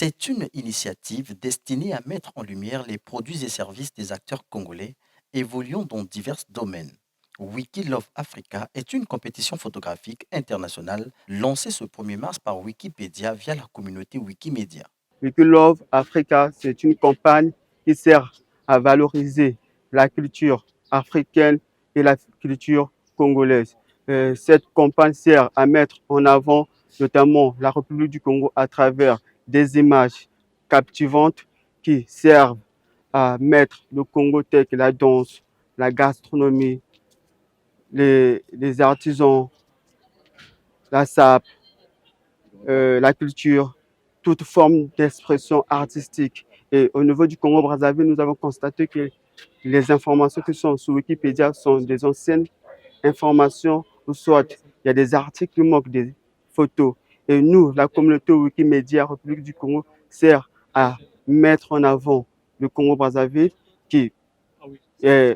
C'est une initiative destinée à mettre en lumière les produits et services des acteurs congolais évoluant dans divers domaines. Wiki Love Africa est une compétition photographique internationale lancée ce 1er mars par Wikipédia via la communauté Wikimedia. Love Africa, c'est une campagne qui sert à valoriser la culture africaine et la culture congolaise. Cette campagne sert à mettre en avant notamment la République du Congo à travers des images captivantes qui servent à mettre le Congo tel que la danse, la gastronomie, les artisans, la sape, la culture, toute forme d'expression artistique. Et au niveau du Congo-Brazzaville, nous avons constaté que les informations qui sont sur Wikipédia sont des anciennes informations, ou soit il y a des articles qui manquent des photos. Et nous, la communauté Wikimedia République du Congo, sert à mettre en avant le Congo-Brazzaville qui ne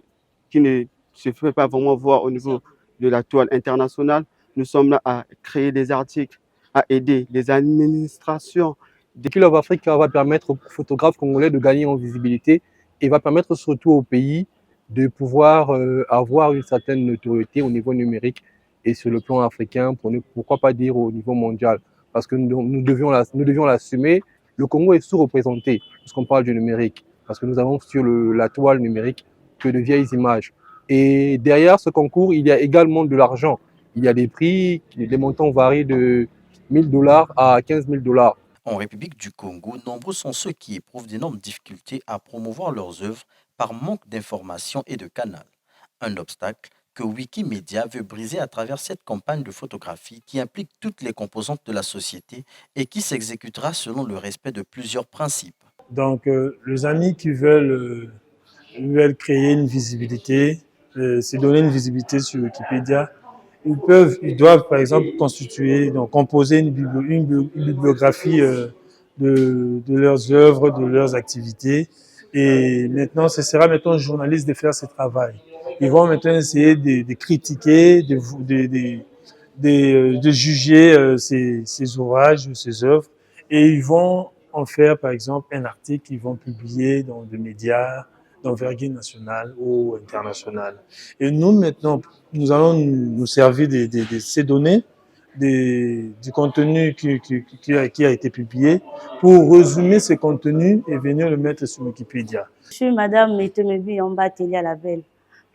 se fait pas vraiment voir au niveau de la toile internationale. Nous sommes là à créer des articles, à aider les administrations. Wiki Love Africa va permettre aux photographes congolais de gagner en visibilité et va permettre surtout au pays de pouvoir avoir une certaine notoriété au niveau numérique et sur le plan africain, pourquoi pas dire au niveau mondial. Parce que nous devions l'assumer. Le Congo est sous-représenté lorsqu'on parle du numérique, parce que nous avons sur la toile numérique que de vieilles images. Et derrière ce concours, il y a également de l'argent. Il y a des prix, les montants varient de $1000 à $15 000. En République du Congo, nombreux sont ceux qui éprouvent d'énormes difficultés à promouvoir leurs œuvres par manque d'informations et de canal. Un obstacle que Wikimedia veut briser à travers cette campagne de photographie qui implique toutes les composantes de la société et qui s'exécutera selon le respect de plusieurs principes. Donc, les amis qui veulent créer une visibilité, se donner une visibilité sur Wikipédia, ils doivent par exemple composer une bibliographie de leurs œuvres, de leurs activités. Et maintenant, ce sera maintenant aux journalistes de faire ce travail. Ils vont maintenant essayer de critiquer, de juger ces ouvrages, ces œuvres, et ils vont en faire par exemple un article qu'ils vont publier dans des médias d'envergure nationale ou internationale. Et nous maintenant, nous allons nous servir de ces données, du contenu qui a été publié, pour résumer ce contenu et venir le mettre sur Wikipédia. Je suis Madame Metemebi Yamba Telia Label,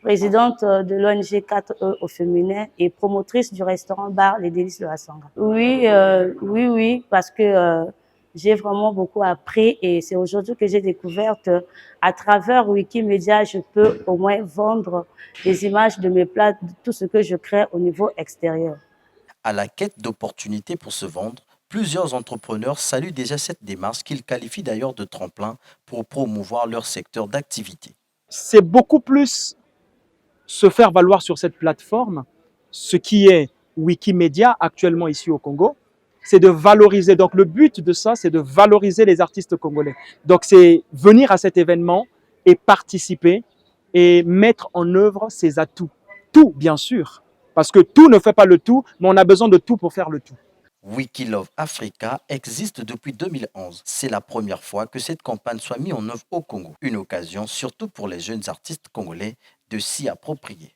présidente de l'ONG 4E au féminin et promotrice du restaurant-bar Les Délices de la Sangha. Oui, parce que j'ai vraiment beaucoup appris et c'est aujourd'hui que j'ai découvert à travers Wikimedia, je peux au moins vendre des images de mes plats, de tout ce que je crée au niveau extérieur. À la quête d'opportunités pour se vendre, plusieurs entrepreneurs saluent déjà cette démarche qu'ils qualifient d'ailleurs de tremplin pour promouvoir leur secteur d'activité. C'est beaucoup plus se faire valoir sur cette plateforme, ce qui est Wikimedia actuellement ici au Congo, c'est de valoriser. Donc le but de ça, c'est de valoriser les artistes congolais. Donc c'est venir à cet événement et participer et mettre en œuvre ses atouts. Tout, bien sûr, parce que tout ne fait pas le tout, mais on a besoin de tout pour faire le tout. Wiki Love Africa existe depuis 2011. C'est la première fois que cette campagne soit mise en œuvre au Congo. Une occasion, surtout pour les jeunes artistes congolais, de s'y approprier.